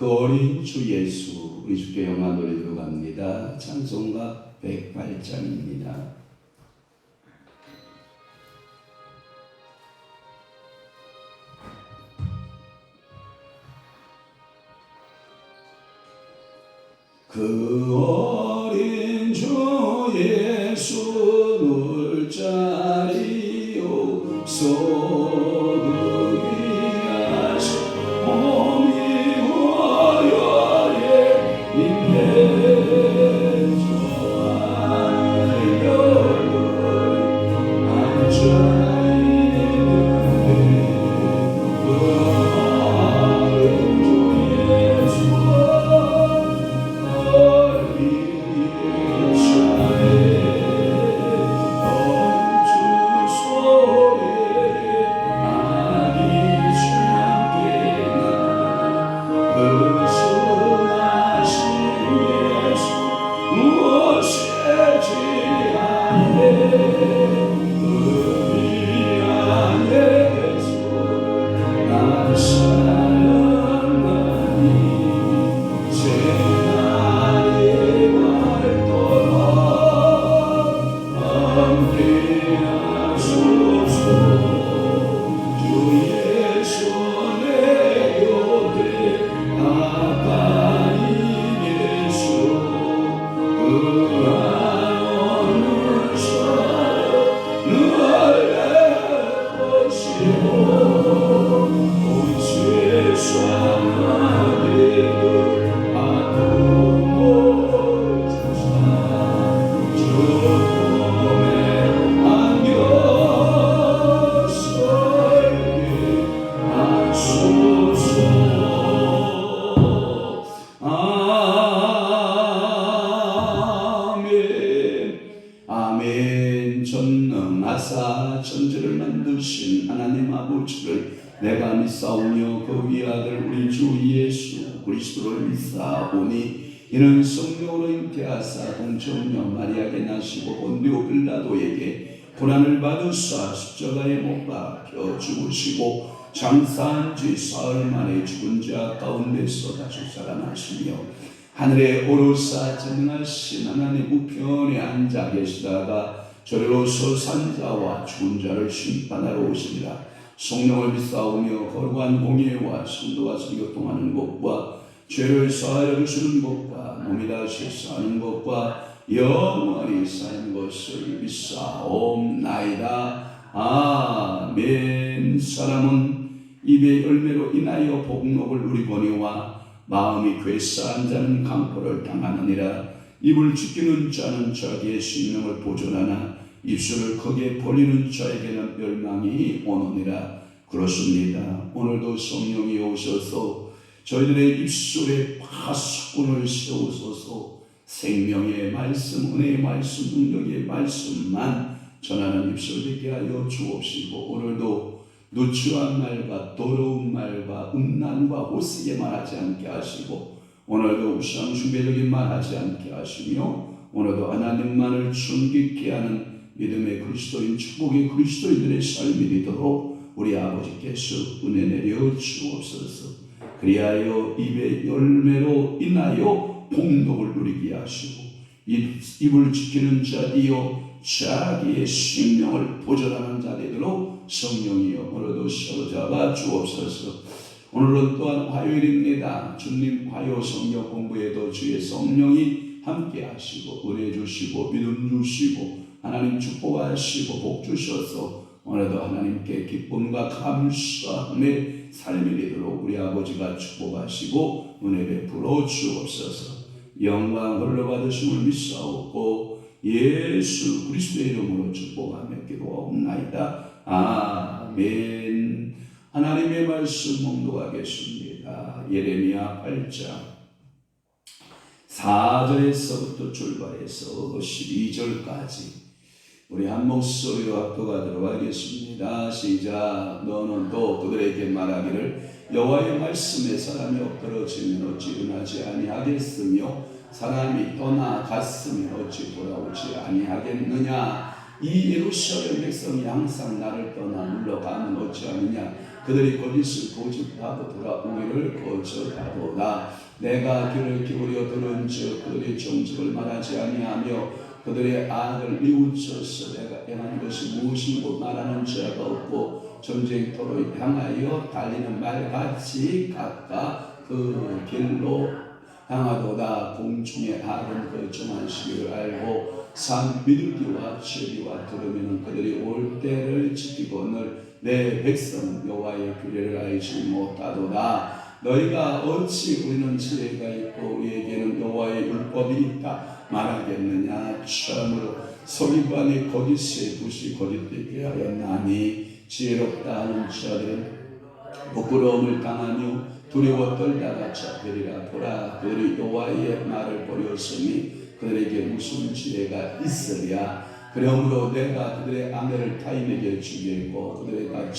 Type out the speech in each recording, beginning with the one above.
그 어린 주 예수 우리 주께 영광 돌리도록 합니다. 찬송가 108장입니다. 그 어린 주 예수 누울 자리 없어도 귀하신 몸이 화요일에 임해 주 안에 열을 앉아 있는데 그 어린 주 예수 전능하사 천지를 만드신 하나님 아버지를 내가 믿사오며 그 위아들 우리 주 예수 그리스도를 믿사오니 이는 성령으로 잉태하사 동정녀 마리아에게 나시고 본디오 빌라도에게 고난을 받으사 십자가에 못 박혀 죽으시고 장사한 지 사흘 만에 죽은 자 가운데서 다시 살아나시며 하늘에 오르사 전능하신 하나님 우편에 앉아 계시다가 저리로서 산자와 죽은 자를 심판하러 오시리라. 성령을 믿사오며 거룩한 공예와 성도가 교통하는 것과 죄를 사하여 주시는 것과 몸이 다시 사는 것과 영원히 사는 것을 믿사옵나이다. 아멘. 사람은 입의 열매로 인하여 복록을 누리거니와 마음이 괴사한 자는 강포를 당하느니라. 입을 지키는 자는 자기의 생명을 보존하나 입술을 크게 벌리는 자에게는 멸망이 오느니라. 그렇습니다. 오늘도 성령이 오셔서 저희들의 입술에 파수꾼을 세우소서. 생명의 말씀, 은혜의 말씀, 능력의 말씀만 전하는 입술 되게 하여 주옵시고 오늘도 누추한 말과 더러운 말과 음란과 호색의 말하지 않게 하시고 오늘도 우상 숭배적인 말하지 않게 하시며 오늘도 하나님만을 존귀케 하는 믿음의 그리스도인 축복의 그리스도인들의 삶이 되도록 우리 아버지께서 은혜 내려 주옵소서. 그리하여 입의 열매로 인하여 복록을 누리게 하시고 입을 지키는 자디요 자기의 생명을 보존하는 자 되도록 성령이여 오늘도 사로잡아 주옵소서. 오늘은 또한 화요일입니다. 주님 화요 성경 공부에도 주의 성령이 함께 하시고 은혜 주시고 믿음 주시고 하나님 축복하시고 복 주셔서 오늘도 하나님께 기쁨과 감사함의 삶이 되도록 우리 아버지가 축복하시고 은혜 베풀어 주옵소서. 영광 홀로 받으심을 믿사오고 예수 그리스도의 이름으로 축복하며 기도하옵나이다. 아멘. 하나님의 말씀 봉독하겠습니다. 예레미야 8장 4절에서부터 출발해서 12절까지 우리 한 목소리로 합독하도록 하겠습니다. 시작. 너는 또 그들에게 말하기를 여호와의 말씀에 사람이 엎드러지면 어찌 일어나지 아니하겠으며 사람이 떠나갔으면 어찌 돌아오지 아니하겠느냐. 이 예루살렘 백성이 항상 나를 떠나 물러가면 어찌하느냐. 그들이 거짓을 고집하고 돌아오기를 거절하도다. 내가 귀를 기울여 들은즉 그들이 정직을 말하지 아니하며 그들의 악을 뉘우쳐서 내가 행한 것이 무엇이고 말하는 자가 없고 전쟁터로 향하여 달리는 말같이 각각 그 길로 향하도다. 공중의 악은 거점한 시기를 알고 산 비둘기와 취리와 들으면 그들이 올 때를 지키고는 내 백성 여호와의 규례를 알지 못하도다. 너희가 어찌 우리는 지혜가 있고 우리에게는 여호와의 율법이 있다 말하겠느냐. 참으로 서기관이 거짓에 붓이 거짓되게 하였나니 지혜롭다 하는 자들은 부끄러움을 당하며 두려워 떨다가 잡히리라. 보라, 그들이 여호와의 말을 버렸으니 그들에게 무슨 지혜가 있으랴. 그러므로 내가 그들의 아내를 타인에게 주겠고 그들의 낯을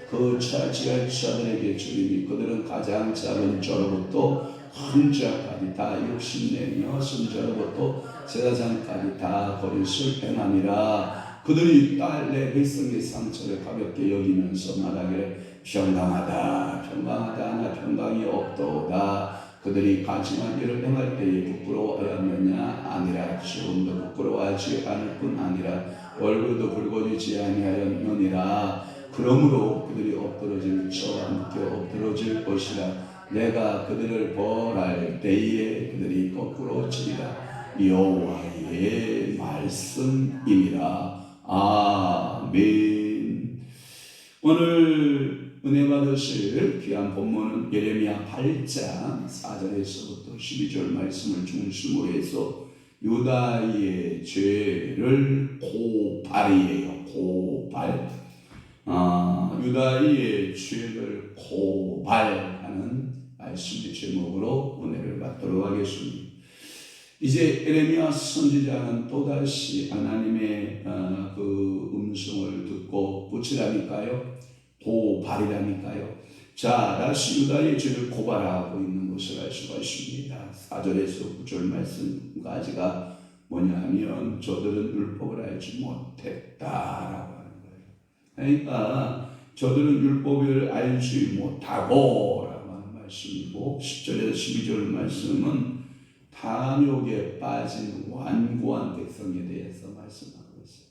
그 차지할 자들에게 주리니 그들은 가장 작은 자로부터 큰 자까지 다 욕심내며 선자로부터 제사장까지 다 거짓을 행하니라. 그들이 딸 내 백성의 상처를 가볍게 여기면서 말하기를 평강하다 평강하다 하나 평강이 없도다. 그들이 가증한 일을 행할 때에 부끄러워하였느냐. 아니라 조금도 부끄러워하지 않을 뿐 아니라 얼굴도 붉어지지 아니하였느니라. 그러므로 그들이 엎드러질 저와 함께 엎드러질 것이라. 내가 그들을 벌할 때에 그들이 거꾸로 치리라. 여호와의 말씀이니라. 아멘. 오늘 은혜 받으실 귀한 본문은 예레미야 8장 4절에서부터 12절 말씀을 중심으로 해서 유다의 죄를 고발이에요. 고발. 유다의 죄를 고발하는 말씀의 제목으로 은혜를 받도록 하겠습니다. 이제 예레미야 선지자는 또다시 하나님의 그 음성을 듣고 붙이라니까요. 고발이라니까요. 자, 다시 유다의 죄를 고발하고 있는 것을 알 수가 있습니다. 4절에서 9절 말씀까지가 뭐냐면 저들은 율법을 알지 못했다라고 하는 거예요. 그러니까 저들은 율법을 알지 못하고 라고 하는 말씀이고 10절에서 12절 말씀은 탐욕에 빠진 완고한 백성에 대해서 말씀하고 있어요.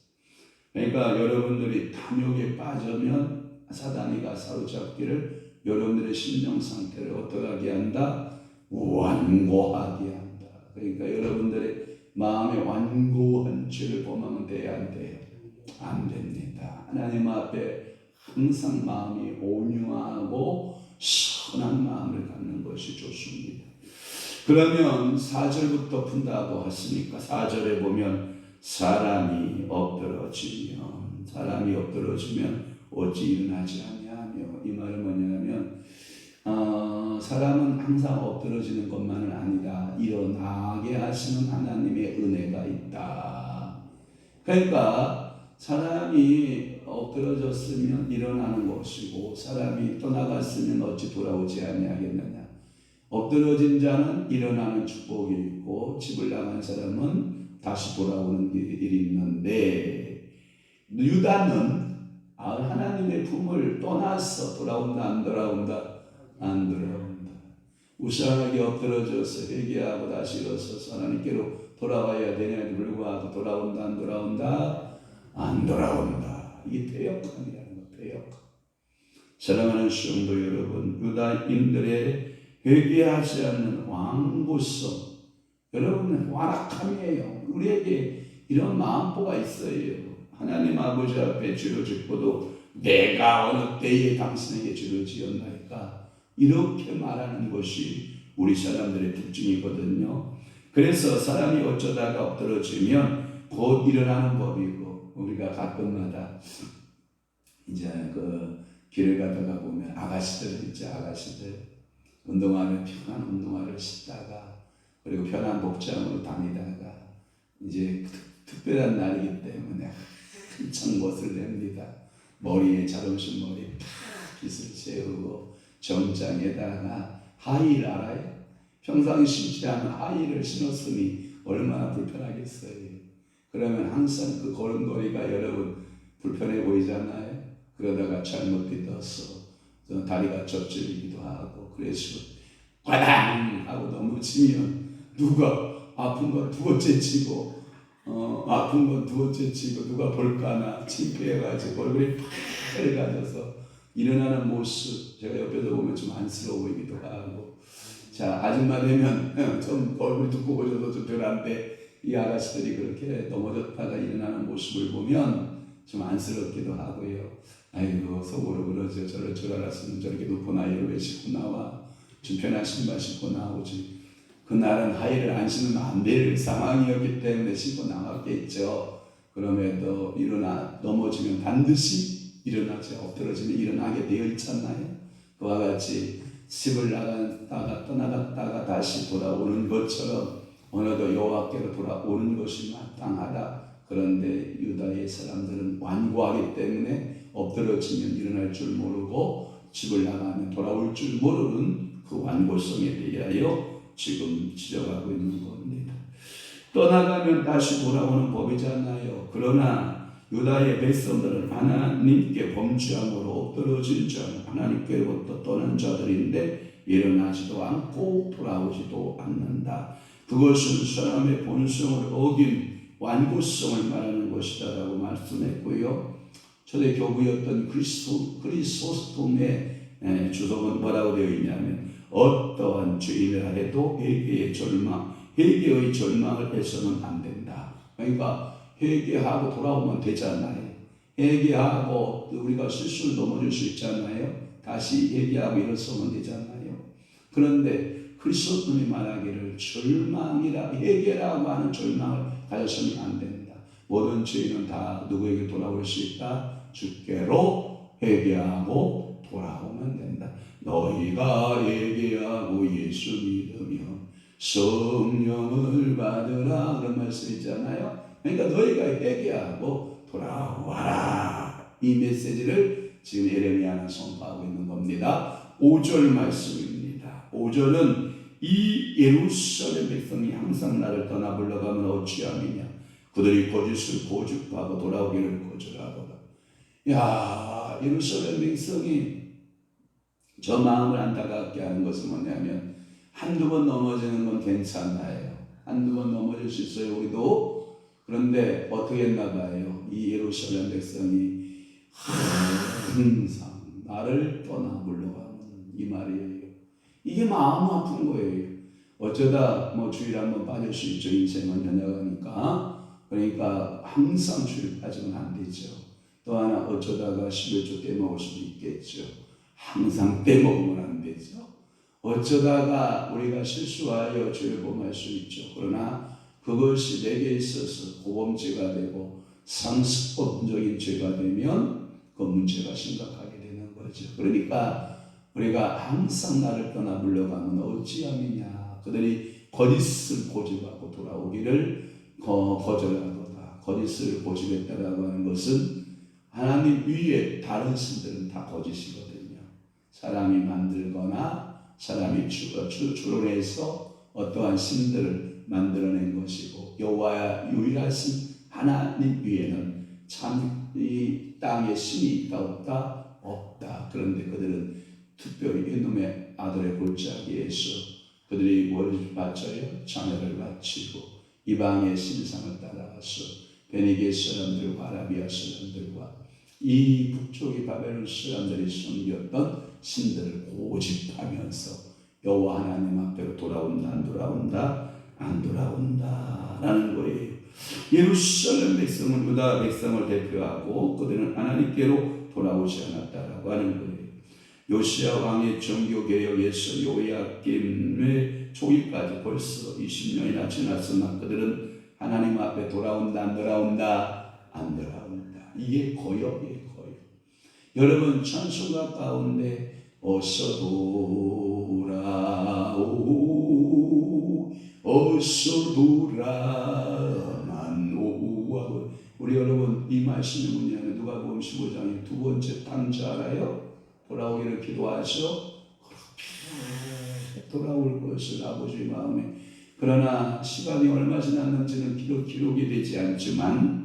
그러니까 여러분들이 탐욕에 빠지면 사단이가 사로잡기를 여러분들의 심령 상태를 어떻게 한다? 완고하게 한다. 그러니까 여러분들의 마음에 완고한 죄를 범하면 돼야 안 돼요? 안 됩니다. 하나님 앞에 항상 마음이 온유하고 선한 마음을 갖는 것이 좋습니다. 그러면 4절부터 푼다고 했으니까 4절에 보면 사람이 엎드러지면 어찌 일어나지 아니하며, 이 말은 뭐냐면 사람은 항상 엎드러지는 것만은 아니다. 일어나게 하시는 하나님의 은혜가 있다. 그러니까 사람이 엎드러졌으면 일어나는 것이고 사람이 떠나갔으면 어찌 돌아오지 아니하겠느냐. 엎드러진 자는 일어나는 축복이 있고 집을 나간 사람은 다시 돌아오는 일이 있는데, 유다는 하나님의 품을 떠나서 돌아온다 안 돌아온다? 안 돌아온다. 우상하게 엎드러져서 회개하고 다시 일어서서 하나님께로 돌아와야 되냐에 불구하고 돌아온다 안 돌아온다? 안 돌아온다. 이게 패역함이라는 거. 패역함. 사랑하는 성도 여러분, 유다인들의 회개하지 않는 완고성, 여러분은 완악함이에요. 우리에게 이런 마음보가 있어요. 하나님 아버지 앞에 죄를 짓고도 내가 어느 때에 당신에게 죄를 지었나이까, 이렇게 말하는 것이 우리 사람들의 특징이거든요. 그래서 사람이 어쩌다가 엎드러지면 곧 일어나는 법이고, 우리가 가끔마다 이제 그 길을 가다가 보면 아가씨들 있죠. 아가씨들 운동화를, 편한 운동화를 신다가, 그리고 편한 복장으로 다니다가 이제 특별한 날이기 때문에 한참 멋을 냅니다. 머리에 자존심 머리에 팍 빗을 세우고 정장에다가 하이힐 알아요? 평상시 신지 않은 하이힐을 신었으니 얼마나 불편하겠어요. 그러면 항상 그 걸음걸이가 여러분 불편해 보이잖아요. 그러다가 잘못 빗어서 또 다리가 접질리기도 하고 그래서 과당 하고 넘어지면 누가 아픈 거 두어째 치고 아픈 거 두어째 치고 누가 볼까나 창피해가지고 얼굴이 빨개져서 일어나는 모습 제가 옆에서 보면 좀 안쓰러워 보이기도 하고 자 아줌마 되면 좀 얼굴이 두꺼워져서 좀 덜한데 이 아가씨들이 그렇게 넘어졌다가 일어나는 모습을 보면 좀 안쓰럽기도 하고요. 아이고 속으로 그러죠. 저럴 줄 알았으면 저렇게 높은 아이를 왜 신고 나와 좀 편한 신발 신고 나오지. 그날은 하이를 안 신으면 안 될 상황이었기 때문에 신고 나왔겠죠. 그럼에도 넘어지면 반드시 일어나죠. 엎드러지면 일어나게 되어 있잖아요. 그와 같이 집을 나갔다가 떠나갔다가 다시 돌아오는 것처럼 어느덧 여호와께로 돌아오는 것이 마땅하다. 그런데 유다의 사람들은 완고하기 때문에 엎드러지면 일어날 줄 모르고 집을 나가면 돌아올 줄 모르는 그 완고성에 대하여 지금 지적하고 있는 겁니다. 떠나가면 다시 돌아오는 법이잖아요. 그러나 유다의 백성들은 하나님께 범죄함으로 엎드러질 자, 하나님께로부터 떠난 자들인데 일어나지도 않고 돌아오지도 않는다. 그것은 사람의 본성을 어긴 완고성을 말하는 것이다라고 말씀했고요. 초대 교부였던 크리소스톰의 주석은 뭐라고 되어 있냐면 어떠한 죄인을 해도 회개의 절망을 해서는 안 된다. 그러니까 회개하고 돌아오면 되잖아요. 회개하고 우리가 실수를 넘어질 수 있잖아요. 다시 회개하고 일어서면 되잖아요. 그런데 크리스토님이 말하기를 회개라고 하는 절망을 가져서는 안 된다. 모든 죄인은 다 누구에게 돌아올 수 있다. 주께로 회개하고 돌아오면 된다. 너희가 회개하고 예수 믿으면 성령을 받으라 그런 말씀 있잖아요. 그러니까 너희가 회개하고 돌아와라. 이 메시지를 지금 예레미야는 선포하고 있는 겁니다. 5절 말씀입니다. 5절은 이 예루살렘 백성이 항상 나를 떠나 물러가면 어찌함이냐. 그들이 거짓을 고집하고 돌아오기를 거절하도다. 야, 예루살렘 백성이 저 마음을 안타깝게 하는 것은 뭐냐면 한두 번 넘어지는 건 괜찮아요. 한두 번 넘어질 수 있어요, 우리도. 그런데 어떻게 했나 봐요. 이 예루살렘 백성이 항상 나를 떠나 물러가는 이 말이에요. 이게 마음 아픈 거예요. 어쩌다 주일 한번 빠질 수 있죠. 인생은 연약하니까. 그러니까 항상 주일 빠지면 안 되죠. 또 하나 어쩌다가 11조 떼먹을 수도 있겠죠. 항상 떼먹으면 안 되죠. 어쩌다가 우리가 실수하여 죄를 범할 수 있죠. 그러나 그것이 내게 있어서 고범죄가 되고 상습범적인 죄가 되면 그 문제가 심각하게 되는 거죠. 그러니까 우리가 항상 나를 떠나 물러가면 어찌함이냐. 그들이 거짓을 고집하고 돌아오기를 거절하도다. 거짓을 고집했다라고 하는 것은 하나님 위에 다른 신들은 다 거짓이거든요. 사람이 만들거나 사람이 추론해서 어떠한 신들을 만들어낸 것이고 여호와의 유일하신 하나님 위에는 참 이 땅에 신이 있다 없다? 없다. 그런데 그들은 특별히 이놈의 아들의 골짜기에서 그들이 뭘 바쳐요? 자녀를 바치고 이방의 신상을 따라가서 베니게 사람들과 아라비아 사람들과 이 북쪽의 바벨론 사람들이 섬겼던 신들을 고집하면서 여호와 하나님 앞에로 돌아온다 안 돌아온다 라는 거예요. 예루살렘 백성은 유다 백성을 대표하고 그들은 하나님께로 돌아오지 않았다라고 하는 거예요. 요시야 왕의 정교개혁에서 요야김의 초기까지 벌써 20년이나 지났으나 그들은 하나님 앞에 돌아온다 안 돌아온다 안 돌아온다. 이게 거역이에요. 거역. 여러분 찬송가 가운데 어서 돌아오 어서 돌아만 오고 우리 여러분 이 말씀이 뭐냐면 누가복음 15장의 두 번째 단지 알아요? 돌아오기를 기도하셔 그렇게 돌아올 것을 아버지의 마음에 그러나 시간이 얼마 지났는지는 기록이 되지 않지만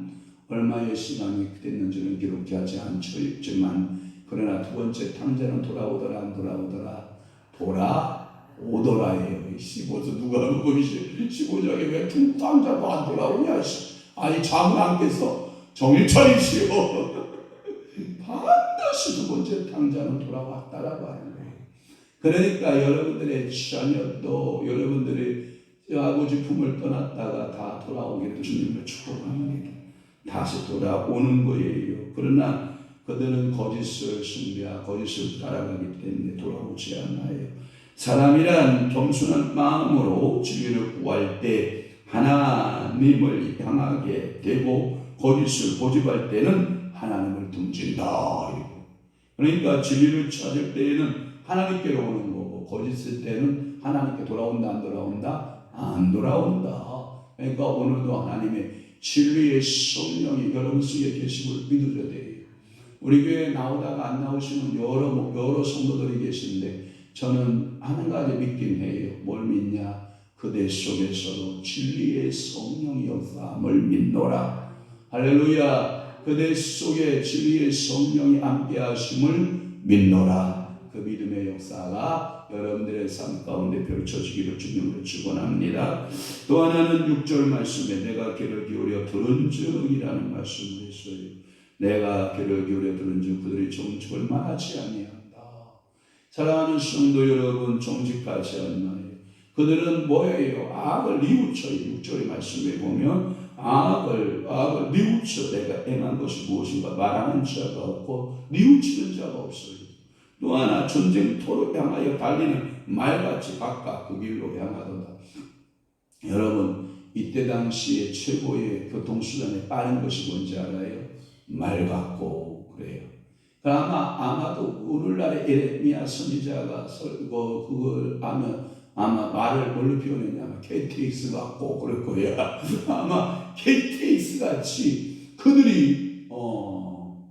얼마의 시간이 됐는지는 기록하지 않지만 그러나 두 번째 탕자는 돌아오더라 안 돌아오더라? 돌아오더라예요. 15절 누가 보고 15장에 왜 탕자가 안 돌아오냐? 아니 잠을 안 깨서 정신 차리시오. 반드시 두 번째 탕자는 돌아왔다라고 하는 거예요. 그러니까 여러분들의 자녀도 여러분들의 아버지 품을 떠났다가 다 돌아오기를 주님을 축복합니다. 다시 돌아오는 거예요. 그러나 그들은 거짓을 숭배하고 거짓을 따라가기 때문에 돌아오지 않아요. 사람이란 겸손한 마음으로 진리를 구할 때 하나님을 향하게 되고 거짓을 고집할 때는 하나님을 등진다. 그러니까 진리를 찾을 때에는 하나님께로 오는 거고 거짓일 때는 하나님께 돌아온다 안 돌아온다? 안 돌아온다. 그러니까 오늘도 하나님의 진리의 성령이 여러분 속에 계심을 믿으셔야 돼요. 우리 교회에 나오다가 안 나오시는 여러 성도들이 계신데 저는 한 가지 믿긴 해요. 뭘 믿냐? 그대 속에서도 진리의 성령이 역사함을 믿노라. 할렐루야. 그대 속에 진리의 성령이 함께 하심을 믿노라. 그 믿음의 역사가 여러분들의 삶 가운데 펼쳐지기를 주님으로 축원합니다. 또 하나는 6절 말씀에 내가 귀를 기울여 들은즉이라는 말씀을 했어요. 내가 귀를 기울여 들은즉 그들이 정직을 말하지 아니한다. 사랑하는 성도 여러분, 정직하지 않나요? 그들은 뭐예요? 악을 뉘우쳐요. 6절의 말씀에 보면 악을 뉘우쳐 내가 행한 것이 무엇인가 말하는 자가 없고 뉘우치는 자가 없어요. 또 하나 전쟁터로 향하여 달리는 말같이 각각 그 길로 향하도다. 여러분 이때 당시에 최고의 교통수단에 빠른 것이 뭔지 알아요? 말 같고 그래요. 아마도 오늘날의 에레미야 선지자가 그걸 아마 말을 뭘로 표현했냐면 KTX 같고 그럴 거야. 아마 KTX 같이 그들이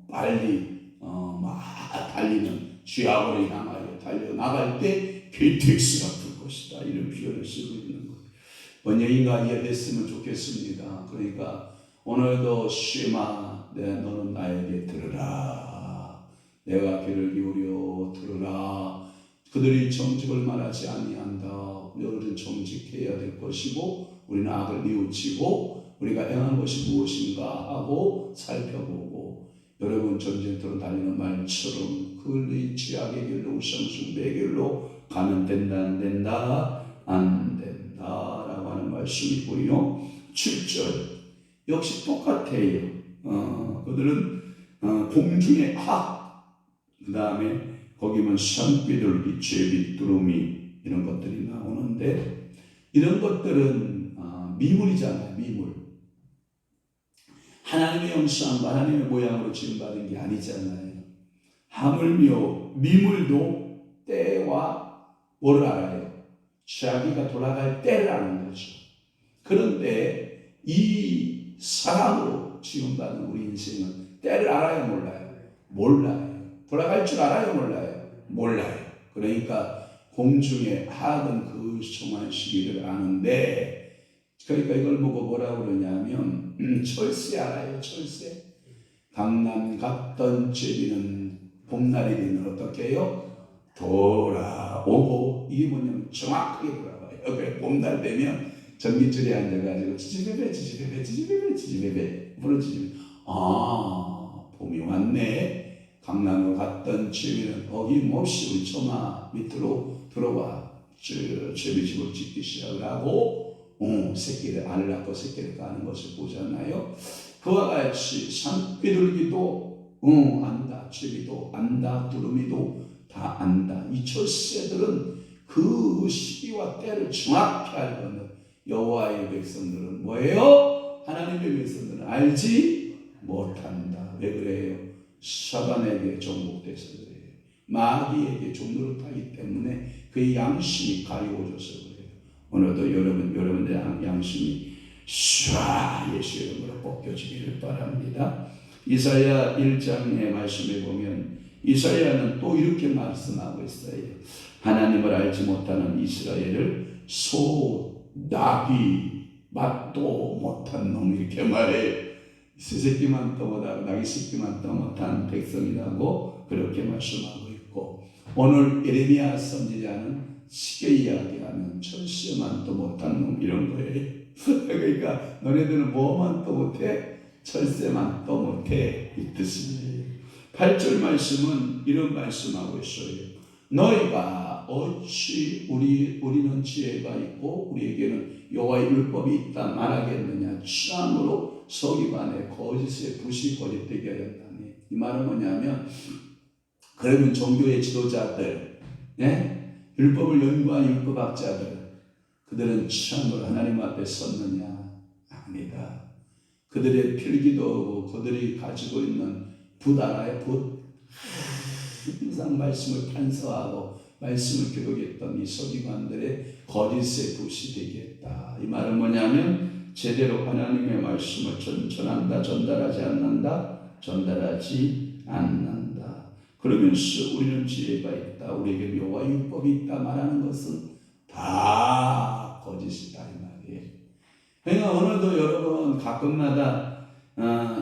빨리 막 달리는 쥐약으로 향하여 달려나갈 때 KTX 같은 것이다. 이런 표현을 쓰고 있는 거예요. 번역인가 이해됐으면 좋겠습니다. 그러니까 오늘도 쉐마 너는 나에게 들으라. 내가 귀를 기울여 들으라. 그들이 정직을 말하지 아니한다. 우리는 정직해야 될 것이고 우리는 악을 뉘우치고 우리가 행한 것이 무엇인가 하고 살펴보고 여러분 전쟁터로 달리는 말처럼 그들이 지악의 길로 우상숭배의 길로 가면 된다 안 된다? 안 된다 라고 하는 말씀이고요. 7절 역시 똑같아요. 그들은 공중의 악, 그 다음에 거기면 산비둘기, 제비, 두루미 이런 것들이 나오는데 이런 것들은 미물이잖아요. 미물. 하나님의 형상과 하나님의 모양으로 지음받은 게 아니잖아요. 하물며 미물도 때와 뭐를 알아요? 자기가 돌아갈 때를 아는 거죠. 그런데 이 사람으로 지음받은 우리 인생은 때를 알아요? 몰라요? 몰라요. 돌아갈 줄 알아요? 몰라요? 몰라요. 그러니까 공중의 악은 그 정한 시기를 아는데 그러니까 이걸 보고 뭐라고 그러냐면 철새 알아요? 철새? 강남 갔던 제비는 봄날이 되면 어떻게 해요? 돌아오고 이게 뭐냐면 정확하게 돌아와요. 그래 봄날 되면 전깃줄에 앉아가지고 지지배배 부러지지배 봄이 왔네. 강남으로 갔던 제비는 어김없이 우리 처마 밑으로 들어와 제비집을 짓기 시작을 하고 새끼를 알을 낳고 새끼를 까는 것을 보잖아요. 그와 같이 산비둘기도 안다, 제비도 안다, 두루미도 다 안다. 이 철새들은 그 시기와 때를 정확히 알거든. 여호와의 백성들은 뭐예요? 하나님의 백성들은 알지 못한다. 왜 그래요? 사단에게 정복돼서 그래요. 마귀에게 종노릇하기 때문에 그의 양심이 가리워져서 그래요. 오늘도 여러분들의 양심이 쏴 예수 이름으로 벗겨지기를 바랍니다. 이사야 1장의 말씀에 보면 이사야는 또 이렇게 말씀하고 있어요. 하나님을 알지 못하는 이스라엘을 나귀 맛도 못한 놈 이렇게 말해요. 새새끼만 떠보다 나귀 새끼만 떠 못한 백성이라고 그렇게 말씀하고 있고, 오늘 예레미야 선지자는 쉽게 이야기하면 철새만도 못한 놈 이런 거예요. 그러니까 너네들은 뭐만 또 못해? 철새만 또 못해 이 뜻이에요. 8절 말씀은 이런 말씀하고 있어요. 너희가 어찌 우리는 지혜가 있고 우리에게는 여호와의 율법이 있다 말하겠느냐. 참으로 서기관의 거짓의 붓이 거짓되게 하였다니. 이 말은 뭐냐면, 그러면 종교의 지도자들, 율법을 연구한 율법학자들, 그들은 참으로 하나님 앞에 섰느냐? 아니다. 그들의 필기도 그들이 가지고 있는 붓 알아요? 붓. 항상 말씀을 탄서하고 말씀을 기록했던 이 서기관들의 거짓의 붓이 되겠다. 이 말은 뭐냐면, 제대로 하나님의 말씀을 전한다, 전달하지 않는다, 전달하지 않는다. 그러면서 우리는 지혜가 있다, 우리에게 여호와의 율법이 있다 말하는 것은 다 거짓이다 이 말이에요. 그러니까 오늘도 여러분 가끔마다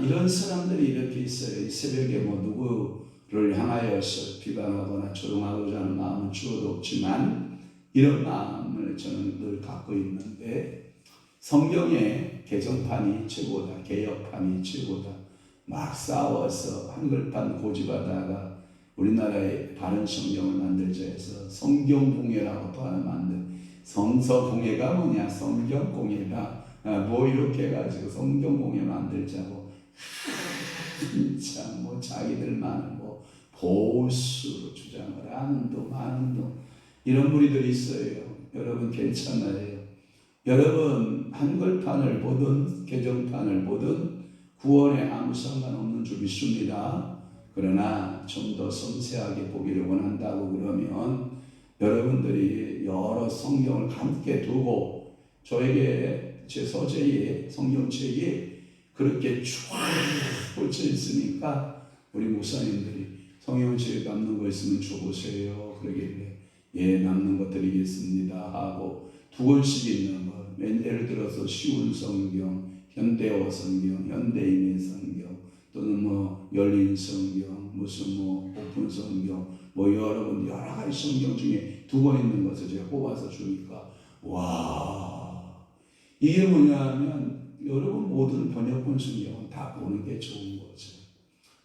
이런 사람들이 이렇게 있어요. 이 새벽에 뭐 누구를 향하여서 비방하거나 조롱하고자 하는 마음은 주어도 없지만, 이런 마음을 저는 늘 갖고 있는데, 성경의 개정판이 최고다, 개혁판이 최고다. 막 싸워서 한글판 고집하다가 우리나라의 바른 성경을 만들자 해서 성경공예라고 또 하나 만든, 성서공예가 뭐냐, 성경공예가 뭐 이렇게 해가지고 성경공예 만들자고, 진짜 뭐 자기들만 뭐 보수로 주장을 하는 도 많은 도 이런 무리들이 있어요. 여러분 괜찮아요. 여러분 한글판을 보든 개정판을 보든 구원에 아무 상관없는 줄 믿습니다. 그러나 좀 더 섬세하게 보기를 원한다고 그러면, 여러분들이 여러 성경을 함께 두고, 저에게 제 서재에 성경책이 그렇게 쫙 꽂혀 있으니까 우리 목사님들이 성경책 남는 거 있으면 줘보세요 그러길래, 예 남는 거 드리겠습니다 하고 2권씩 있는 거, 예를 들어서 쉬운 성경, 현대어 성경, 현대인의 성경, 또는 뭐 열린 성경, 무슨 뭐 오픈 성경, 뭐 여러 가지 성경 중에 2권 있는 것을 제가 뽑아서 주니까, 와, 이게 뭐냐면 여러분 모든 번역본 성경은 다 보는 게 좋은 거죠.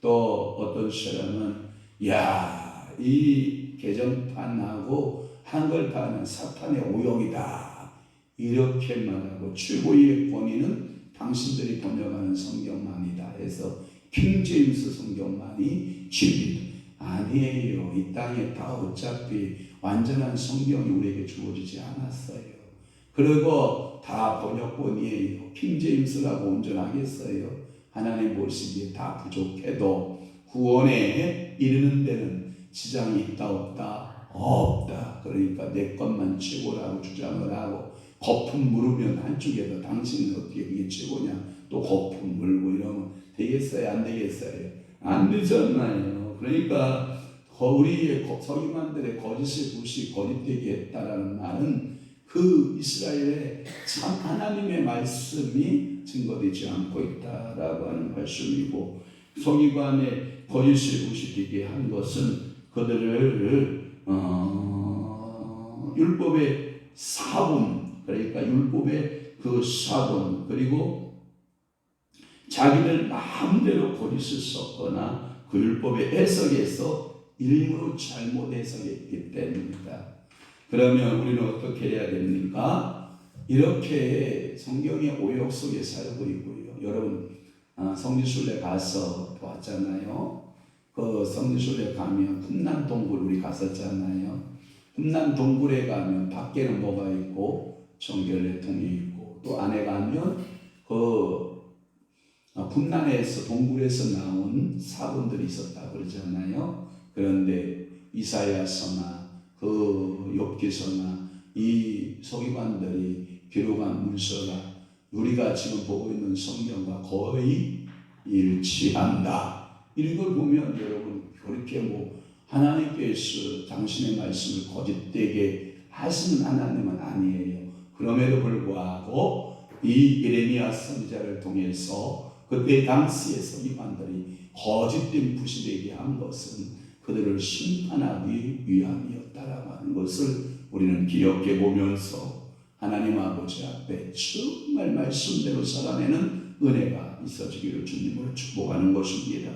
또 어떤 사람은 야, 이 개정판하고 한글판은 사탄의 오역이다 이렇게 말하고, 최고의 권위는 당신들이 번역하는 성경만이다 해서 킹제임스 성경만이 진리다. 아니에요. 이 땅에 다 어차피 완전한 성경이 우리에게 주어지지 않았어요. 그리고 다 번역본이에요. 킹제임스라고 온전하겠어요? 하나님 보시기에 다 부족해도 구원에 이르는 데는 지장이 있다 없다? 없다. 그러니까 내 것만 최고라고 주장을 하고, 거품 물으면 한쪽에다 당신은 어떻게 이게 최고냐 또 거품 물고 이러면 되겠어요? 안 되겠어요? 안 되잖아요. 그러니까 우리의 서기관들의 거짓의 붓이 거짓되게 했다라는 말은 그 이스라엘의 참 하나님의 말씀이 증거되지 않고 있다라고 하는 말씀이고, 서기관의 거짓의 붓이 되게 한 것은 그들을 율법의 사본, 그러니까 율법의 그 사본, 그리고 자기들 마음대로 거짓을 썼거나 그 율법의 해석에서 일부러 잘못 해석했기 때문입니다. 그러면 우리는 어떻게 해야 됩니까? 이렇게 성경의 오역 속에 살고 있고요. 여러분 성지순례 가서 보았잖아요. 그 성지순례 가면 흠난 동굴 우리 갔었잖아요. 흠난 동굴에 가면 밖에는 뭐가 있고 정결례통이 있고, 또 안에 가면 그 흠난에서 동굴에서 나온 사본들이 있었다 그러잖아요. 그런데 이사야서나 그 욥기서나 이 서기관들이 기록한 문서가 우리가 지금 보고 있는 성경과 거의 일치한다. 이런 걸 보면 여러분 그렇게 뭐 하나님께서 당신의 말씀을 거짓되게 하시는 하나님은 아니에요. 그럼에도 불구하고 이 예레미야 선지자를 통해서 그때 당시의 서기관들이 거짓된 붓이 되게 한 것은 그들을 심판하기 위함이었다라고 하는 것을 우리는 기억해 보면서 하나님 아버지 앞에 정말 말씀대로 살아내는 은혜가 있어지기를 주님으로 축복하는 것입니다.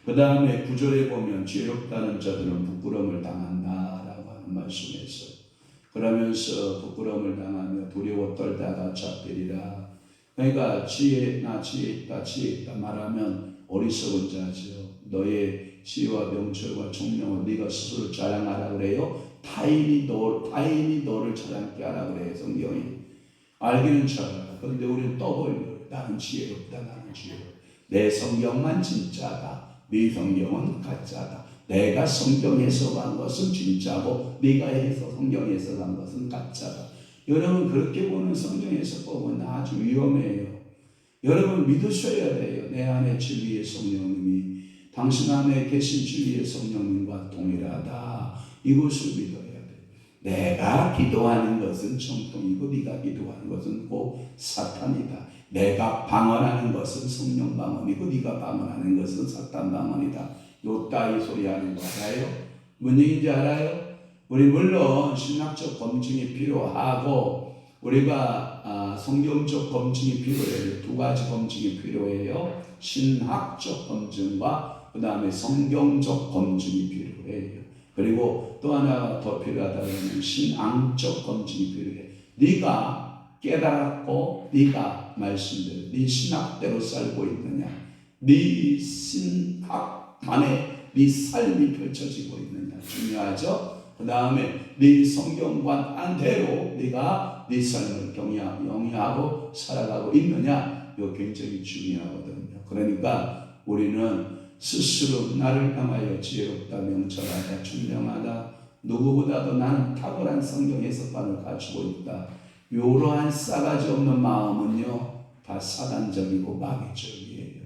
그 다음에 9절에 보면 지혜롭다는 자들은 부끄러움을 당한다라고 하는 말씀에서 그러면서 부끄러움을 당하며 두려워 떨다가 잡되리라. 그러니까 지혜 있다 말하면 어리석은 자죠. 너의 지혜와 명철과 총명을 네가 스스로 자랑하라 그래요. 타인이 너를 자랑케 하라 그래요. 성경이 알기는 잘하라. 그런데 우리는 떠벌려. 나는 지혜롭다. 내 성경만 진짜다. 네 성경은 가짜다. 내가 성경 해석한 것은 진짜고 네가 성경 해석한 것은 가짜다. 여러분 그렇게 보는 성경 해석법은 아주 위험해요. 여러분 믿으셔야 돼요. 내 안에 진리의 성령님이 당신 안에 계신 진리의 성령님과 동일하다. 이것을 믿어야 돼요. 내가 기도하는 것은 정통이고 네가 기도하는 것은 곧 사탄이다. 내가 방언하는 것은 성령 방언이고 네가 방언하는 것은 사탄 방언이다. 요 따위 소리 하는 거 알아요? 뭔 얘기인지 알아요? 우리 물론 신학적 검증이 필요하고 우리가 성경적 검증이 필요해요. 두 가지 검증이 필요해요. 신학적 검증과 그 다음에 성경적 검증이 필요해요. 그리고 또 하나 더 필요하다면 신앙적 검증이 필요해요. 네가 깨달았고 네가 말씀대로 네 신학대로 살고 있느냐, 네 신학 안에 네 삶이 펼쳐지고 있느냐 중요하죠. 그 다음에 네 성경관 안대로 네가 네 삶을 영위하고 살아가고 있느냐, 이거 굉장히 중요하거든요. 그러니까 우리는 스스로 나를 향하여 지혜롭다, 명철하다, 총명하다, 누구보다도 나는 탁월한 성경 해석관을 가지고 있다, 이러한 싸가지 없는 마음은요 다 사단적이고 마귀적이에요.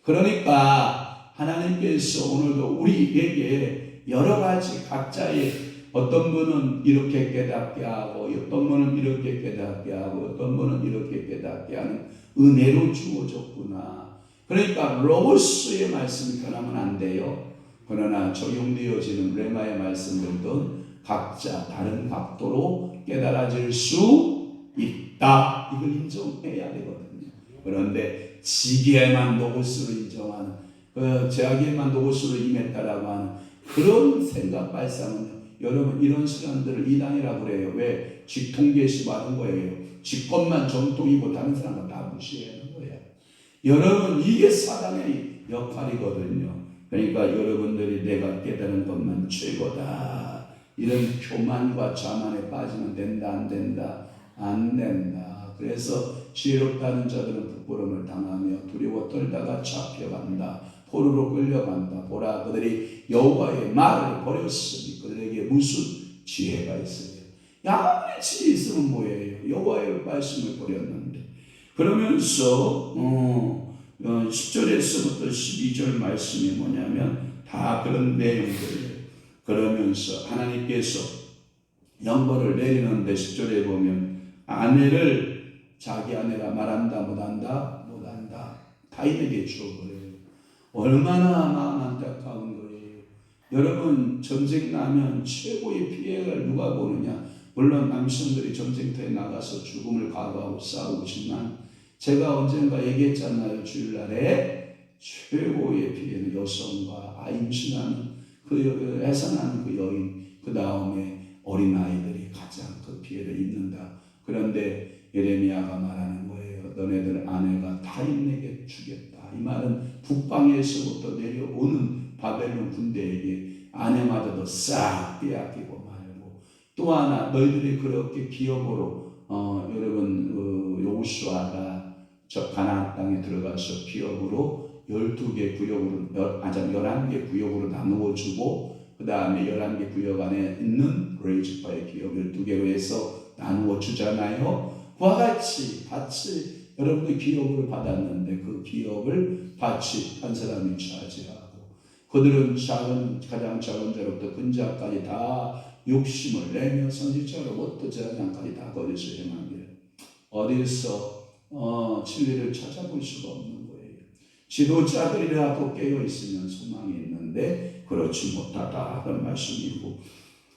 그러니까 하나님께서 오늘도 우리에게 여러 가지 각자의 어떤 분은 이렇게 깨닫게 하고 어떤 분은 이렇게 깨닫게 하고 어떤 분은 이렇게 깨닫게 하는 은혜로 주어졌구나. 그러니까 로고스의 말씀이 변하면 안 돼요. 그러나 적용되어지는 레마의 말씀들도 각자 다른 각도로 깨달아질 수 있다. 이걸 인정해야 되거든요. 그런데 지기에만 로고스로 인정하는 제아기에만 로고스로 임했다라고 하는 그런 생각 발상은 여러분 이런 사람들을 이단이라고 그래요. 왜? 직통계시 받은 거예요. 지 것만 정통이고 다른 사람은 다 무시하는 거예요. 여러분 이게 사단의 역할이거든요. 그러니까 여러분들이 내가 깨달은 것만 최고다, 이런 교만과 자만에 빠지면 된다 안 된다? 안 된다. 그래서 지혜롭다는 자들은 부끄러움을 당하며 두려워 떨다가 잡혀간다. 포로로 끌려간다. 보라, 그들이 여호와의 말을 버렸으니 그들에게 무슨 지혜가 있어요? 아무리 지혜 있으면 뭐예요? 여호와의 말씀을 버렸는데. 그러면서 10절에서부터 12절 말씀이 뭐냐면 다 그런 내용들이에요. 그러면서 하나님께서 영벌을 내리는데 10절에 보면 자기 아내가 말한다 못한다? 못한다. 타인에게 주어버려요. 얼마나 마음 안타까운 거예요. 여러분 전쟁 나면 최고의 피해를 누가 보느냐? 물론 남성들이 전쟁터에 나가서 죽음을 각오하고 싸우지만 제가 언젠가 얘기했잖아요. 주일날에 최고의 피해는 여성과 임신하는 해산하는 그 여인, 그 다음에 어린아이들이 가장 그 피해를 입는다. 그런데 예레미야가 말하는 거예요. 너네들 아내가 타인에게 주겠다. 이 말은 북방에서부터 내려오는 바벨론 군대에게 아내마저도 싹 빼앗기고 말고, 또 하나 너희들이 그렇게 기업으로 여러분 여호수아가 저 가나안 땅에 들어가서 기업으로 12개 구역으로 11개 구역으로 나누어 주고, 그 다음에 11개 구역 안에 있는 레이지파의 기업 12개로 해서 나누어 주잖아요. 그와 같이 여러분들 기업을 받았는데 그 기업을 밭이 한 사람이 차지하고, 그들은 가장 작은 자로부터 큰 자까지 다 욕심을 내며 선지자로부터 제사장까지 다 거기서 행하기를 어디서 진리를 찾아볼 수가 없는 거예요. 지도자들이라도 깨어 있으면 소망이 있는데 그렇지 못하다 그런 말씀이고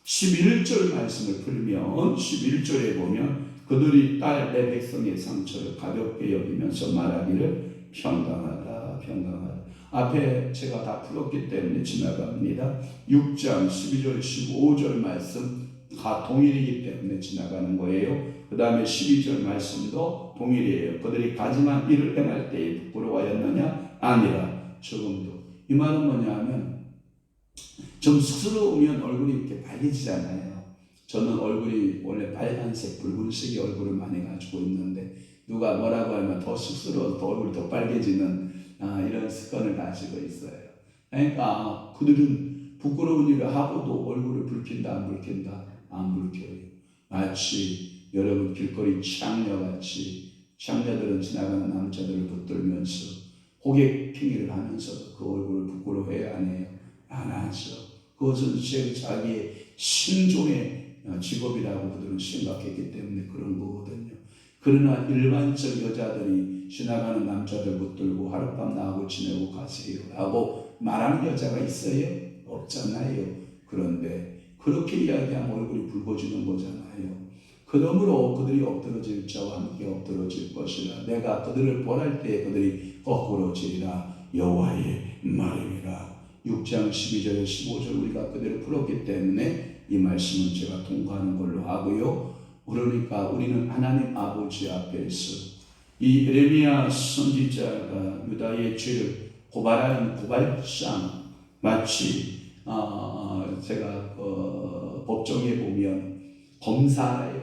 11절 말씀을 풀면 11절에 보면 그들이 딸 내 백성의 상처를 가볍게 여기면서 말하기를 평강하다 평강하다. 앞에 제가 다 풀었기 때문에 지나갑니다. 6장 12절 15절 말씀 다 동일이기 때문에 지나가는 거예요. 그 다음에 12절 말씀도 동일이에요. 그들이 가증한 일을 행할 때에 부끄러워하였느냐? 아니라 조금도. 이 말은 뭐냐 하면 좀 쑥스러우면 얼굴이 이렇게 빨개지잖아요. 저는 얼굴이 원래 빨간색, 붉은색의 얼굴을 많이 가지고 있는데 누가 뭐라고 하면 더 쑥스러워서 더 얼굴이 더 빨개지는 이런 습관을 가지고 있어요. 그러니까 그들은 부끄러운 일을 하고도 얼굴을 붉힌다 안 붉힌다? 안 붉혀요. 마치 여러분 길거리 창녀같이 창녀들은 지나가는 남자들을 붙들면서 호객행위를 하면서 그 얼굴을 부끄러워해야 안 해요? 안 하죠. 그것은 자기의 신종의 직업이라고 그들은 생각했기 때문에 그런 거거든요. 그러나 일반적 여자들이 지나가는 남자들 붙들고 하룻밤 나하고 지내고 가세요 라고 말하는 여자가 있어요? 없잖아요. 그런데 그렇게 이야기하면 얼굴이 붉어지는 거잖아요. 그러므로 그들이 엎드러질 자와 함께 엎드러질 것이라. 내가 그들을 벌할 때 그들이 거꾸로지리라. 여호와의 말입니다. 6장 12절 15절 우리가 그대로 풀었기 때문에 이 말씀은 제가 통과하는 걸로 하고요. 그러니까 우리는 하나님 아버지 앞에서 이 예레미야 선지자가 유다의 죄를 고발하는 고발장 마치 제가 법정에 보면 검사예요.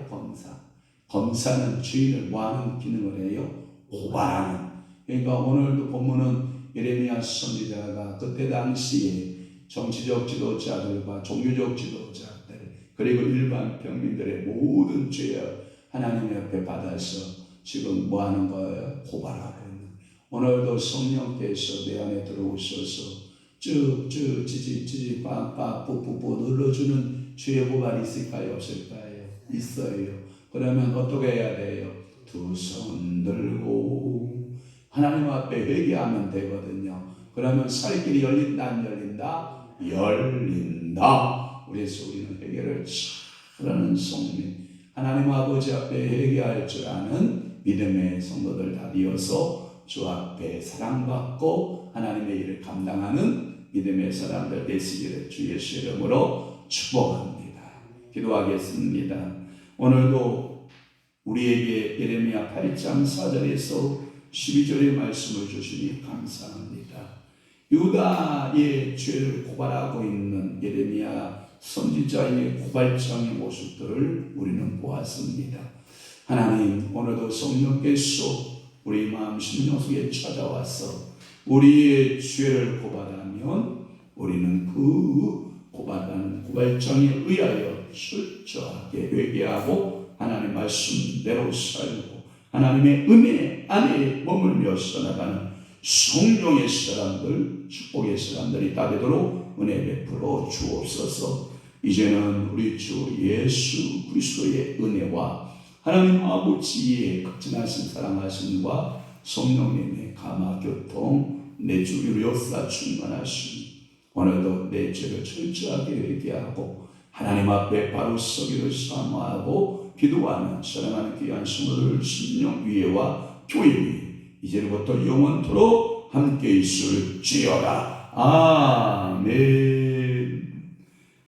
검사는 죄인을 뭐하는 기능을 해요? 고발하는. 그러니까 오늘도 본문은 예레미야 선지자가 그때 당시에 정치적 지도자들과 종교적 지도자들 그리고 일반 평민들의 모든 죄를 하나님 앞에 받아서 지금 뭐 하는 거예요? 고발하고 있는. 오늘도 성령께서 내 안에 들어오셔서 쭉쭉 찌지 빡빡 뽀뽀뽀 눌러주는 죄의 고발이 있을까요? 없을까요? 있어요. 그러면 어떻게 해야 돼요? 두 손 들고 하나님 앞에 회개하면 되거든요. 그러면 살길이 열린다 안 열린다? 열린다. 그래서 우리는 회개를 잘하는 성민, 하나님 아버지 앞에 회개할 줄 아는 믿음의 성도들 다 되어서 주 앞에 사랑받고 하나님의 일을 감당하는 믿음의 사람들 되시기를 주 예수 이름으로 축복합니다. 기도하겠습니다. 오늘도 우리에게 예레미야 8장 4절에서 12절의 말씀을 주시니 감사합니다. 유다의 죄를 고발하고 있는 예레미야 선지자의 고발장의 모습들을 우리는 보았습니다. 하나님, 오늘도 성령께서 우리 마음 심령 속에 찾아와서 우리의 죄를 고발하면 우리는 그 고발하는 고발장에 의하여 철저하게 회개하고 하나님의 말씀대로 살고 하나님의 은혜 안에 머물며 살아가는 성령의 사람들, 축복의 사람들이 다 되도록 은혜 베풀어 주옵소서. 이제는 우리 주 예수 그리스도의 은혜와 하나님 아버지의 극진하신 사랑하심과 성령님의 감화교통 내 주 위로 역사 충만하심, 오늘도 내 죄를 철저하게 회개하고 하나님 앞에 바로 서기를 사모하고 기도하는 사랑하는 귀한 성도들 심령 위에와 교회 위에 이제부터 영원토록 함께 있을지어다. 아멘.